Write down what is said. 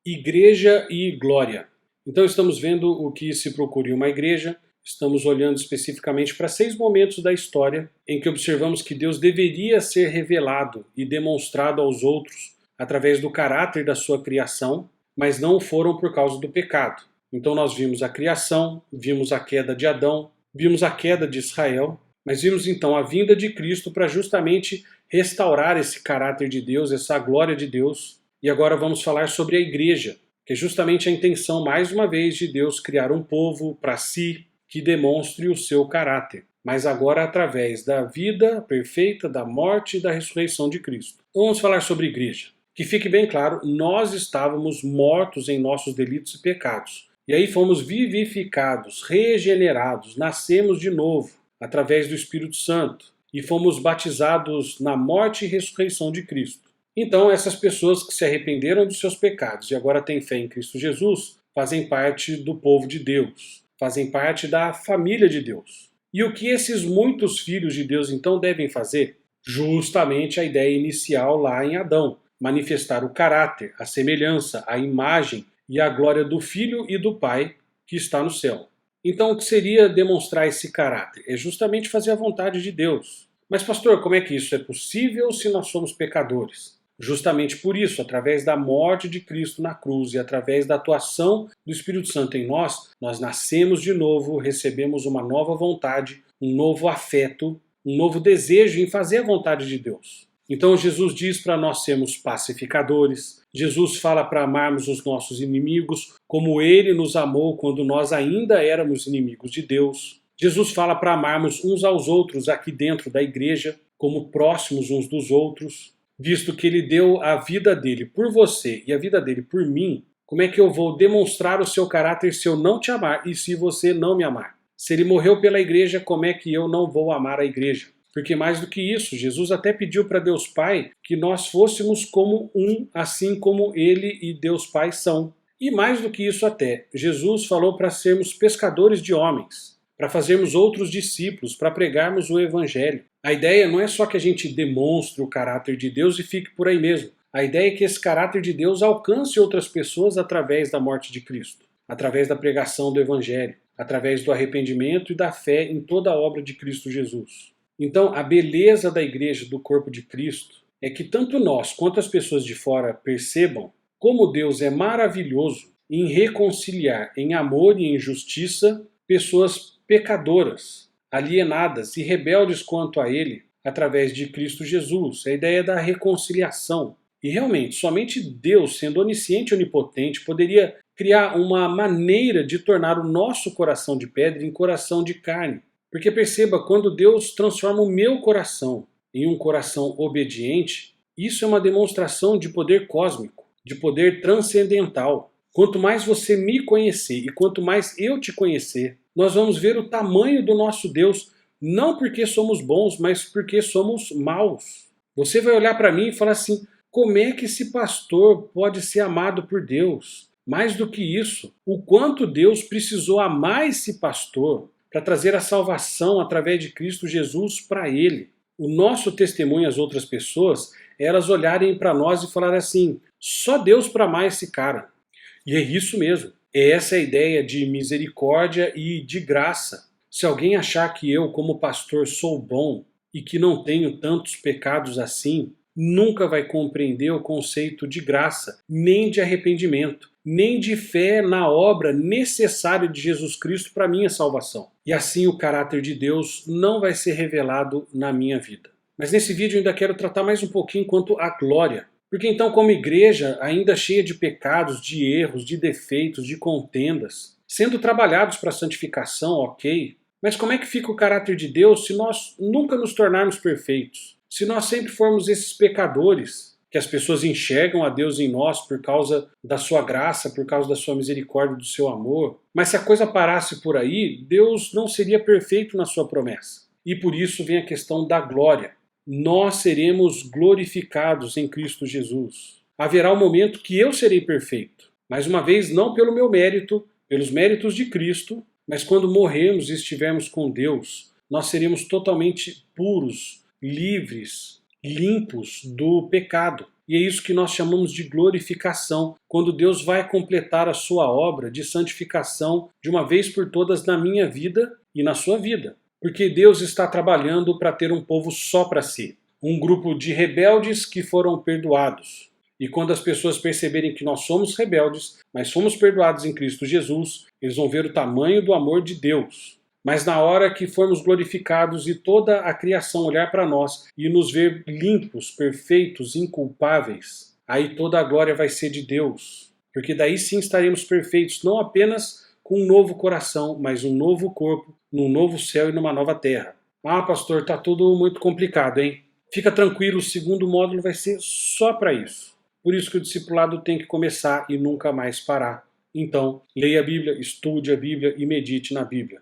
Igreja e glória. Então estamos vendo o que se procura em uma igreja, estamos olhando especificamente para 6 momentos da história em que observamos que Deus deveria ser revelado e demonstrado aos outros através do caráter da sua criação, mas não foram por causa do pecado. Então nós vimos a criação, vimos a queda de Adão, vimos a queda de Israel, mas vimos então a vinda de Cristo para justamente restaurar esse caráter de Deus, essa glória de Deus. E agora vamos falar sobre a igreja, que é justamente a intenção, mais uma vez, de Deus criar um povo para si que demonstre o seu caráter, mas agora através da vida perfeita, da morte e da ressurreição de Cristo. Então vamos falar sobre igreja. Que fique bem claro, nós estávamos mortos em nossos delitos e pecados. E aí fomos vivificados, regenerados, nascemos de novo, através do Espírito Santo, e fomos batizados na morte e ressurreição de Cristo. Então, essas pessoas que se arrependeram dos seus pecados e agora têm fé em Cristo Jesus, fazem parte do povo de Deus, fazem parte da família de Deus. E o que esses muitos filhos de Deus então devem fazer? Justamente a ideia inicial lá em Adão, manifestar o caráter, a semelhança, a imagem e a glória do Filho e do Pai que está no céu. Então, o que seria demonstrar esse caráter? É justamente fazer a vontade de Deus. Mas, pastor, como é que isso é possível se nós somos pecadores? Justamente por isso, através da morte de Cristo na cruz e através da atuação do Espírito Santo em nós, nós nascemos de novo, recebemos uma nova vontade, um novo afeto, um novo desejo em fazer a vontade de Deus. Então Jesus diz para nós sermos pacificadores, Jesus fala para amarmos os nossos inimigos, como Ele nos amou quando nós ainda éramos inimigos de Deus. Jesus fala para amarmos uns aos outros aqui dentro da igreja, como próximos uns dos outros. Visto que Ele deu a vida dele por você e a vida dele por mim, como é que eu vou demonstrar o seu caráter se eu não te amar e se você não me amar? Se Ele morreu pela igreja, como é que eu não vou amar a igreja? Porque mais do que isso, Jesus até pediu para Deus Pai que nós fôssemos como um, assim como Ele e Deus Pai são. E mais do que isso até, Jesus falou para sermos pescadores de homens, para fazermos outros discípulos, para pregarmos o Evangelho. A ideia não é só que a gente demonstre o caráter de Deus e fique por aí mesmo. A ideia é que esse caráter de Deus alcance outras pessoas através da morte de Cristo, através da pregação do Evangelho, através do arrependimento e da fé em toda a obra de Cristo Jesus. Então, a beleza da igreja, do corpo de Cristo, é que tanto nós quanto as pessoas de fora percebam como Deus é maravilhoso em reconciliar em amor e em justiça pessoas pecadoras, alienadas e rebeldes quanto a Ele, através de Cristo Jesus. A ideia da reconciliação. E realmente, somente Deus, sendo onisciente e onipotente, poderia criar uma maneira de tornar o nosso coração de pedra em coração de carne. Porque perceba, quando Deus transforma o meu coração em um coração obediente, isso é uma demonstração de poder cósmico, de poder transcendental. Quanto mais você me conhecer e quanto mais eu te conhecer, nós vamos ver o tamanho do nosso Deus, não porque somos bons, mas porque somos maus. Você vai olhar para mim e falar assim, como é que esse pastor pode ser amado por Deus? Mais do que isso, o quanto Deus precisou amar esse pastor para trazer a salvação através de Cristo Jesus para ele. O nosso testemunho às outras pessoas é elas olharem para nós e falarem assim, só Deus para amar esse cara. E é isso mesmo. Essa é a ideia de misericórdia e de graça. Se alguém achar que eu, como pastor, sou bom e que não tenho tantos pecados assim, nunca vai compreender o conceito de graça, nem de arrependimento, nem de fé na obra necessária de Jesus Cristo para minha salvação. E assim o caráter de Deus não vai ser revelado na minha vida. Mas nesse vídeo eu ainda quero tratar mais um pouquinho quanto à glória. Porque então, como igreja, ainda cheia de pecados, de erros, de defeitos, de contendas, sendo trabalhados para a santificação, ok, mas como é que fica o caráter de Deus se nós nunca nos tornarmos perfeitos? Se nós sempre formos esses pecadores, que as pessoas enxergam a Deus em nós por causa da sua graça, por causa da sua misericórdia, do seu amor, mas se a coisa parasse por aí, Deus não seria perfeito na sua promessa. E por isso vem a questão da glória. Nós seremos glorificados em Cristo Jesus. Haverá um momento que eu serei perfeito. Mais uma vez, não pelo meu mérito, pelos méritos de Cristo, mas quando morrermos e estivermos com Deus, nós seremos totalmente puros, livres, limpos do pecado. E é isso que nós chamamos de glorificação, quando Deus vai completar a sua obra de santificação de uma vez por todas na minha vida e na sua vida. Porque Deus está trabalhando para ter um povo só para si. Um grupo de rebeldes que foram perdoados. E quando as pessoas perceberem que nós somos rebeldes, mas fomos perdoados em Cristo Jesus, eles vão ver o tamanho do amor de Deus. Mas na hora que formos glorificados e toda a criação olhar para nós e nos ver limpos, perfeitos, inculpáveis, aí toda a glória vai ser de Deus. Porque daí sim estaremos perfeitos, não apenas com um novo coração, mas um novo corpo, num novo céu e numa nova terra. Ah, pastor, tá tudo muito complicado, hein? Fica tranquilo, o segundo módulo vai ser só para isso. Por isso que o discipulado tem que começar e nunca mais parar. Então, leia a Bíblia, estude a Bíblia e medite na Bíblia.